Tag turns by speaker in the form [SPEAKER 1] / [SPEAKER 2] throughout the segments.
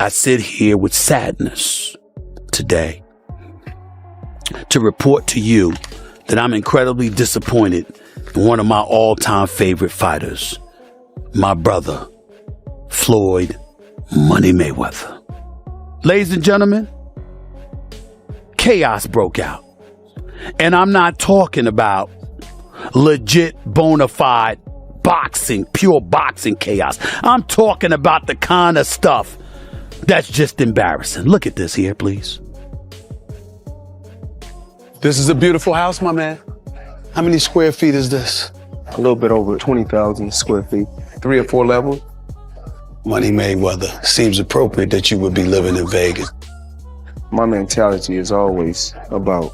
[SPEAKER 1] I sit here with sadness today to report to you that I'm incredibly disappointed in one of my all-time favorite fighters, my brother, Floyd Money Mayweather. Ladies and gentlemen, chaos broke out. And I'm not talking about legit, bona fide boxing, pure boxing chaos. I'm talking about the kind of stuff that's just embarrassing. Look at this here, please.
[SPEAKER 2] This is a beautiful house, my man. How many square feet is this?
[SPEAKER 3] A little bit over 20,000 square feet, 3 or 4 levels.
[SPEAKER 2] Money Mayweather, seems appropriate that you would be living in Vegas.
[SPEAKER 3] My mentality is always about,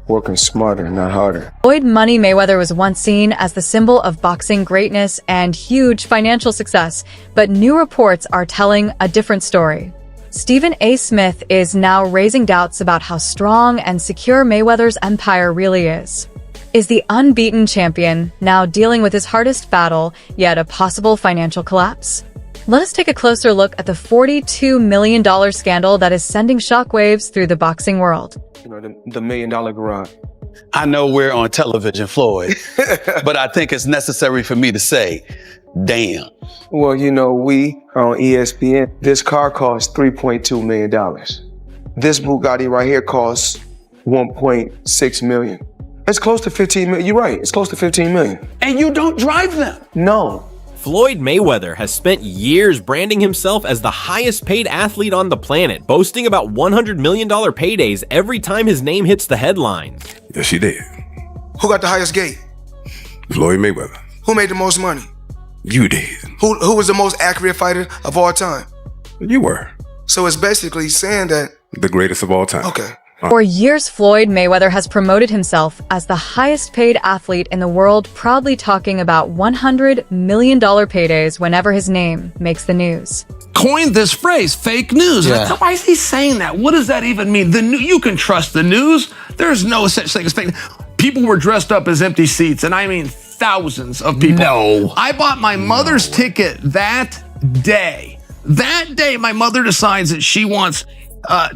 [SPEAKER 3] working smarter, not harder.
[SPEAKER 4] Floyd Money Mayweather was once seen as the symbol of boxing greatness and huge financial success, but new reports are telling a different story. Stephen A. Smith is now raising doubts about how strong and secure Mayweather's empire really is. Is the unbeaten champion now dealing with his hardest battle, yet a possible financial collapse? Let us take a closer look at the $42 million scandal that is sending shockwaves through the boxing world.
[SPEAKER 3] The $1 million garage.
[SPEAKER 1] I know we're on television, Floyd, but I think it's necessary for me to say, damn.
[SPEAKER 3] Well, we are on ESPN. This car costs $3.2 million. This Bugatti right here costs $1.6 million. It's close to 15 million. You're right. It's close to 15 million.
[SPEAKER 1] And you don't drive them.
[SPEAKER 3] No.
[SPEAKER 5] Floyd Mayweather has spent years branding himself as the highest paid athlete on the planet, boasting about $100 million paydays every time his name hits the headlines.
[SPEAKER 6] Yes, she did.
[SPEAKER 7] Who got the highest gate?
[SPEAKER 6] Floyd Mayweather.
[SPEAKER 7] Who made the most money?
[SPEAKER 6] You did.
[SPEAKER 7] Who was the most accurate fighter of all time?
[SPEAKER 6] You were.
[SPEAKER 7] So it's basically saying that...
[SPEAKER 6] The greatest of all time.
[SPEAKER 7] Okay.
[SPEAKER 4] For years, Floyd Mayweather has promoted himself as the highest paid athlete in the world, proudly talking about $100 million paydays whenever his name makes the news.
[SPEAKER 8] Coined this phrase, fake news.
[SPEAKER 2] Yeah.
[SPEAKER 8] Why is he saying that? What does that even mean? You can trust the news. There's no such thing as fake. People were dressed up as empty seats, and I mean thousands of people.
[SPEAKER 2] No.
[SPEAKER 8] I bought my mother's ticket that day. That day, my mother decides that she wants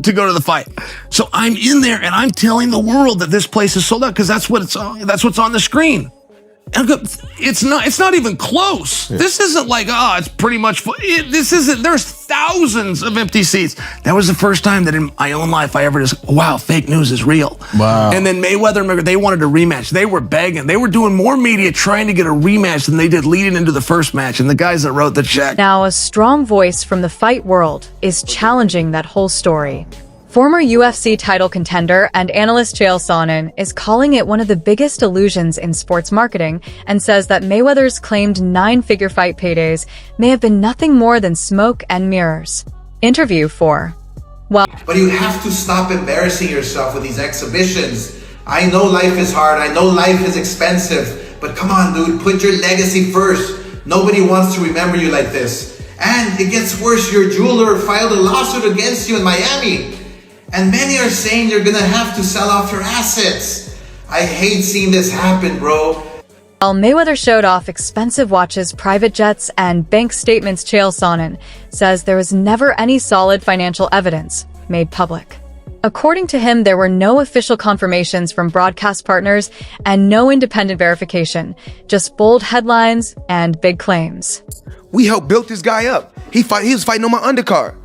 [SPEAKER 8] to go to the fight. So I'm in there and I'm telling the world that this place is sold out because that's what's on the screen. And it's not even close. Yeah. This isn't like, it's pretty much full. There's thousands of empty seats. That was the first time that in my own life I ever just, wow, fake news is real.
[SPEAKER 2] Wow.
[SPEAKER 8] And then Mayweather, they wanted a rematch. They were begging. They were doing more media trying to get a rematch than they did leading into the first match. And the guys that wrote the check.
[SPEAKER 4] Now, a strong voice from the fight world is challenging that whole story. Former UFC title contender and analyst Chael Sonnen is calling it one of the biggest illusions in sports marketing and says that Mayweather's claimed 9-figure fight paydays may have been nothing more than smoke and mirrors. Interview 4.
[SPEAKER 9] But you have to stop embarrassing yourself with these exhibitions. I know life is hard. I know life is expensive. But come on, dude, put your legacy first. Nobody wants to remember you like this. And it gets worse. Your jeweler filed a lawsuit against you in Miami. And many are saying you're gonna have to sell off your assets. I hate seeing this happen, bro.
[SPEAKER 4] While Mayweather showed off expensive watches, private jets, and bank statements, Chael Sonnen says there was never any solid financial evidence made public. According to him, there were no official confirmations from broadcast partners and no independent verification, just bold headlines and big claims.
[SPEAKER 7] We helped build this guy up. He was fighting on my undercard.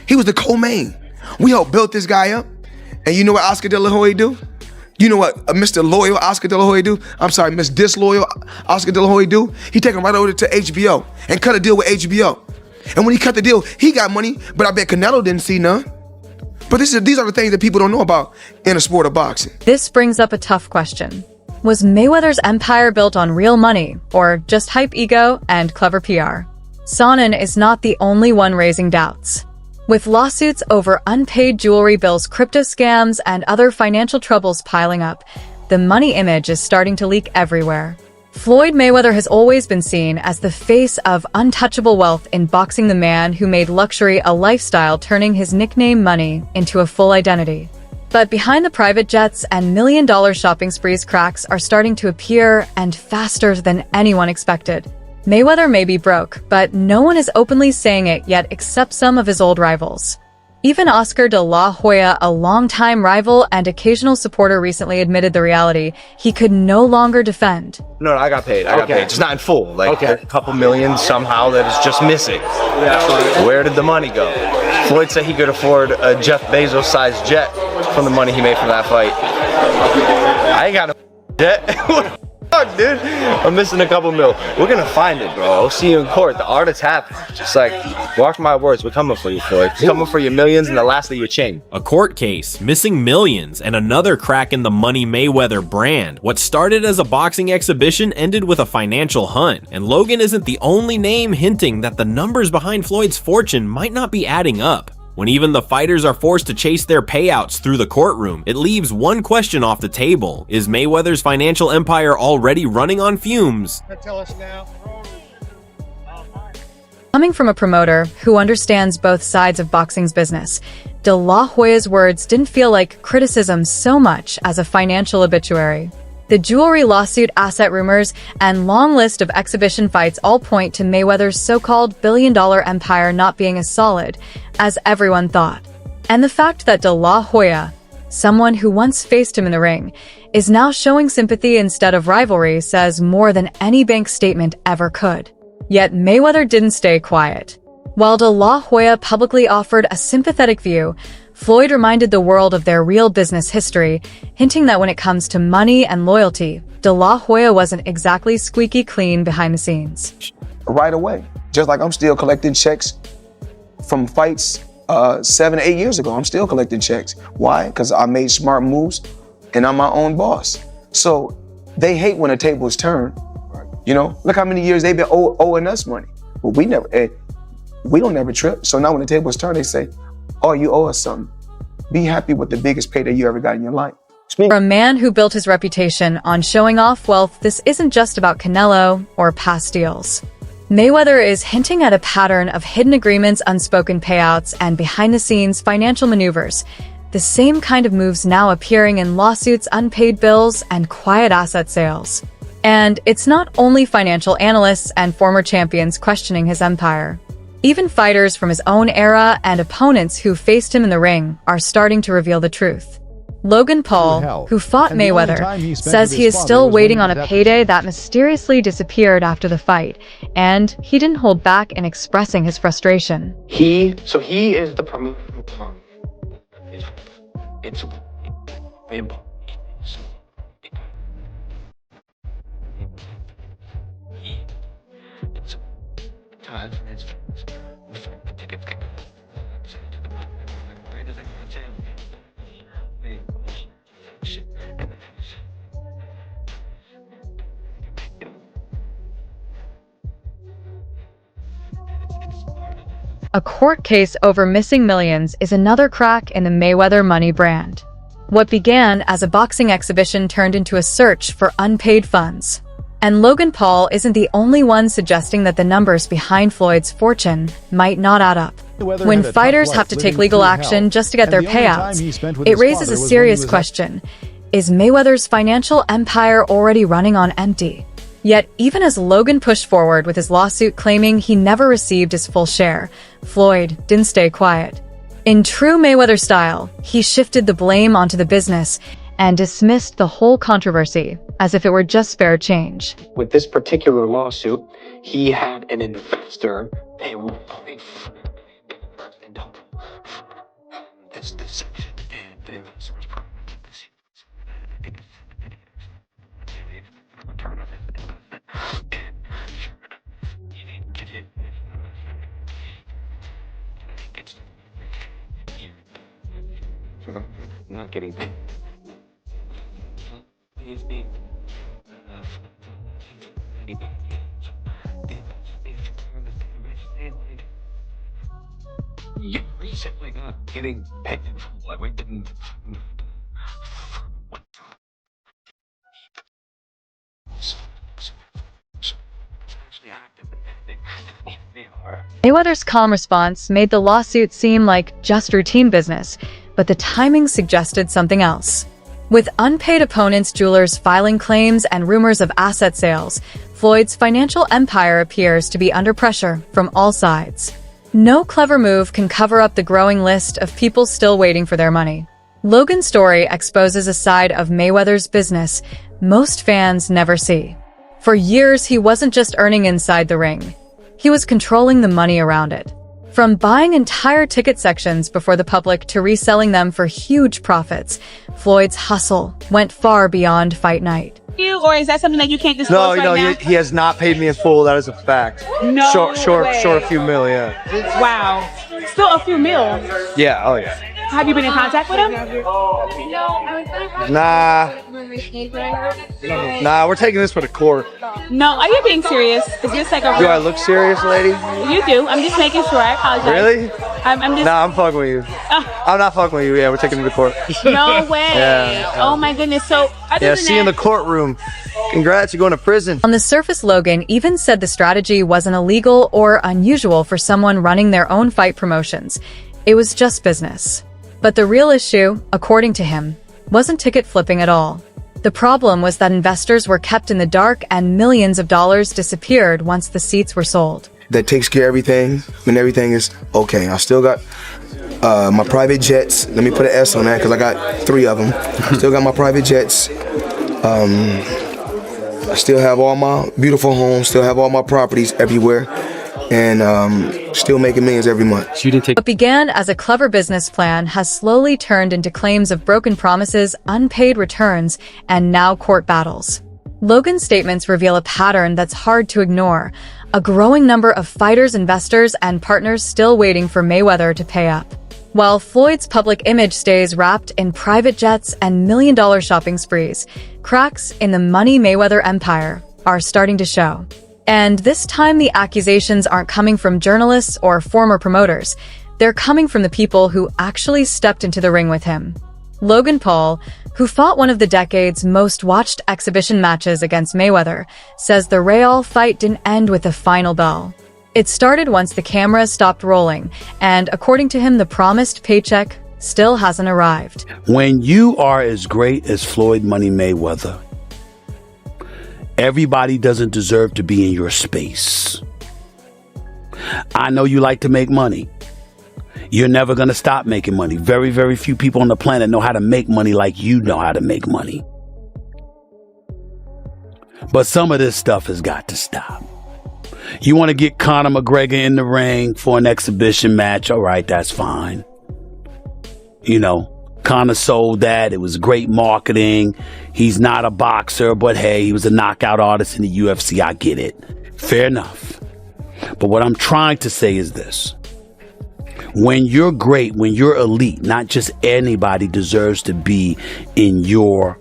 [SPEAKER 7] He was the co-main. We helped build this guy up. And you know what Oscar De La Hoya do? You know what Mr. Loyal Oscar De La Hoya do? I'm sorry, Miss Disloyal Oscar De La Hoya do? He take him right over to HBO and cut a deal with HBO. And when he cut the deal, he got money, but I bet Canelo didn't see none. But these are the things that people don't know about in a sport of boxing.
[SPEAKER 4] This brings up a tough question. Was Mayweather's empire built on real money or just hype ego and clever PR? Sonnen is not the only one raising doubts. With lawsuits over unpaid jewelry bills, crypto scams, and other financial troubles piling up, the money image is starting to leak everywhere. Floyd Mayweather has always been seen as the face of untouchable wealth in boxing, the man who made luxury a lifestyle, turning his nickname Money into a full identity. But behind the private jets and million-dollar shopping sprees, cracks are starting to appear, and faster than anyone expected. Mayweather may be broke, but no one is openly saying it yet except some of his old rivals. Even Oscar de la Hoya, a longtime rival and occasional supporter, recently admitted the reality he could no longer defend.
[SPEAKER 10] No, I got paid. I got paid. Just not in full. Like a couple million somehow that is just missing. Where did the money go? Floyd said he could afford a Jeff Bezos-sized jet from the money he made from that fight. I ain't got no jet. Fuck, dude. I'm missing a couple mil. We're gonna find it, bro. I'll see you in court. The art is happening. Just like, mark my words, we're coming for you, Floyd. We're coming for your millions and the last of your chain.
[SPEAKER 5] A court case, missing millions, and another crack in the Money Mayweather brand. What started as a boxing exhibition ended with a financial hunt, and Logan isn't the only name hinting that the numbers behind Floyd's fortune might not be adding up. When even the fighters are forced to chase their payouts through the courtroom, it leaves one question off the table. Is Mayweather's financial empire already running on fumes?
[SPEAKER 11] Tell us now.
[SPEAKER 4] Coming from a promoter who understands both sides of boxing's business, De La Hoya's words didn't feel like criticism so much as a financial obituary. The jewelry lawsuit, asset rumors, and long list of exhibition fights all point to Mayweather's so-called billion-dollar empire not being as solid as everyone thought. And the fact that De La Hoya, someone who once faced him in the ring, is now showing sympathy instead of rivalry says more than any bank statement ever could. Yet Mayweather didn't stay quiet. While De La Hoya publicly offered a sympathetic view, Floyd reminded the world of their real business history, hinting that when it comes to money and loyalty, De La Hoya wasn't exactly squeaky clean behind the scenes.
[SPEAKER 3] Right away. Just like I'm still collecting checks from fights 7 or 8 years ago. I'm still collecting checks. Why? Because I made smart moves and I'm my own boss. So they hate when a table is turned. You know, look how many years they've been owing us money. But we don't never trip. So now when the table is turned, they say, oh, you owe us something. Be happy with the biggest payday you ever got in your life.
[SPEAKER 4] For a man who built his reputation on showing off wealth, this isn't just about Canelo or past deals. Mayweather is hinting at a pattern of hidden agreements, unspoken payouts, and behind-the-scenes financial maneuvers. The same kind of moves now appearing in lawsuits, unpaid bills, and quiet asset sales. And it's not only financial analysts and former champions questioning his empire. Even fighters from his own era and opponents who faced him in the ring are starting to reveal the truth. Logan Paul, who fought Mayweather, says he is still waiting on a payday that mysteriously disappeared after the fight, and he didn't hold back in expressing his frustration.
[SPEAKER 11] He is the promoter. It's important.
[SPEAKER 4] A court case over missing millions is another crack in the Mayweather money brand. What began as a boxing exhibition turned into a search for unpaid funds. And Logan Paul isn't the only one suggesting that the numbers behind Floyd's fortune might not add up. When fighters have to take legal action just to get their payouts, it raises a serious question. Is Mayweather's financial empire already running on empty? Yet, even as Logan pushed forward with his lawsuit claiming he never received his full share, Floyd didn't stay quiet. In true Mayweather style, he shifted the blame onto the business and dismissed the whole controversy as if it were just fair change.
[SPEAKER 11] With this particular lawsuit, he had an investor pay not getting paid. You recently not getting paid for what we didn't.
[SPEAKER 4] Mayweather's calm response made the lawsuit seem like just routine business, but the timing suggested something else. With unpaid opponents' jewelers filing claims and rumors of asset sales, Floyd's financial empire appears to be under pressure from all sides. No clever move can cover up the growing list of people still waiting for their money. Logan's story exposes a side of Mayweather's business most fans never see. For years, he wasn't just earning inside the ring. He was controlling the money around it. From buying entire ticket sections before the public to reselling them for huge profits, Floyd's hustle went far beyond fight night.
[SPEAKER 12] Or is that something that you can't disclose right now?
[SPEAKER 10] He has not paid me in full. That is a fact.
[SPEAKER 12] No
[SPEAKER 10] Short
[SPEAKER 12] way.
[SPEAKER 10] a few mil, yeah.
[SPEAKER 12] Wow. Still a few mil.
[SPEAKER 10] Yeah, oh yeah.
[SPEAKER 12] Have you been in contact with him?
[SPEAKER 10] Nah, we're taking this for the court.
[SPEAKER 12] No, are you being serious? Is this like a...
[SPEAKER 10] Do I look serious, lady?
[SPEAKER 12] You do. I'm just making sure. I apologize.
[SPEAKER 10] Really?
[SPEAKER 12] I'm just...
[SPEAKER 10] Nah, I'm fucking with you. I'm not fucking with you. Yeah, we're taking it to court.
[SPEAKER 12] No way.
[SPEAKER 10] Yeah.
[SPEAKER 12] Oh my goodness. So, other than
[SPEAKER 10] See you in the courtroom. Congrats, you're going to prison.
[SPEAKER 4] On the surface, Logan even said the strategy wasn't illegal or unusual for someone running their own fight promotions. It was just business. But the real issue, according to him, wasn't ticket flipping at all. The problem was that investors were kept in the dark and millions of dollars disappeared once the seats were sold.
[SPEAKER 7] That takes care of everything when everything is okay. I still got my private jets. Let me put an S on that because I got 3 of them. Still got my private jets. I still have all my beautiful homes, still have all my properties everywhere, and still making millions every month.
[SPEAKER 4] What began as a clever business plan has slowly turned into claims of broken promises, unpaid returns, and now court battles. Logan's statements reveal a pattern that's hard to ignore: a growing number of fighters, investors, and partners still waiting for Mayweather to pay up. While Floyd's public image stays wrapped in private jets and million-dollar shopping sprees, cracks in the money Mayweather empire are starting to show. And this time, the accusations aren't coming from journalists or former promoters. They're coming from the people who actually stepped into the ring with him. Logan Paul, who fought one of the decade's most watched exhibition matches against Mayweather, says the Real fight didn't end with the final bell. It started once the cameras stopped rolling, and according to him, the promised paycheck still hasn't arrived.
[SPEAKER 1] When you are as great as Floyd Money Mayweather, everybody doesn't deserve to be in your space. I know you like to make money. You're never going to stop making money. Very, very few people on the planet know how to make money like you know how to make money. But some of this stuff has got to stop. You want to get Conor McGregor in the ring for an exhibition match? All right, that's fine. You know, Conor sold that. It was great marketing. He's not a boxer, but hey, he was a knockout artist in the UFC. I get it. Fair enough. But what I'm trying to say is this. When you're great, when you're elite, not just anybody deserves to be in your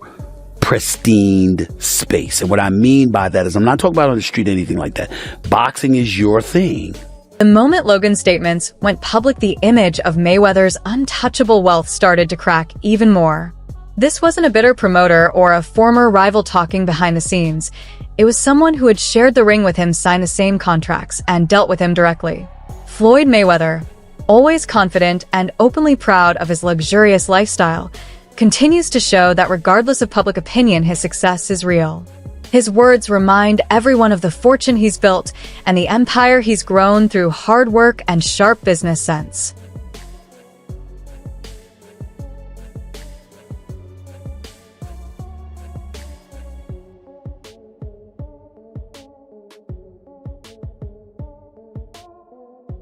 [SPEAKER 1] pristine space. And what I mean by that is I'm not talking about on the street, anything like that. Boxing is your thing.
[SPEAKER 4] The moment Logan's statements went public, the image of Mayweather's untouchable wealth started to crack even more. This wasn't a bitter promoter or a former rival talking behind the scenes. It was someone who had shared the ring with him, signed the same contracts, and dealt with him directly. Floyd Mayweather, always confident and openly proud of his luxurious lifestyle, continues to show that regardless of public opinion, his success is real. His words remind everyone of the fortune he's built and the empire he's grown through hard work and sharp business sense.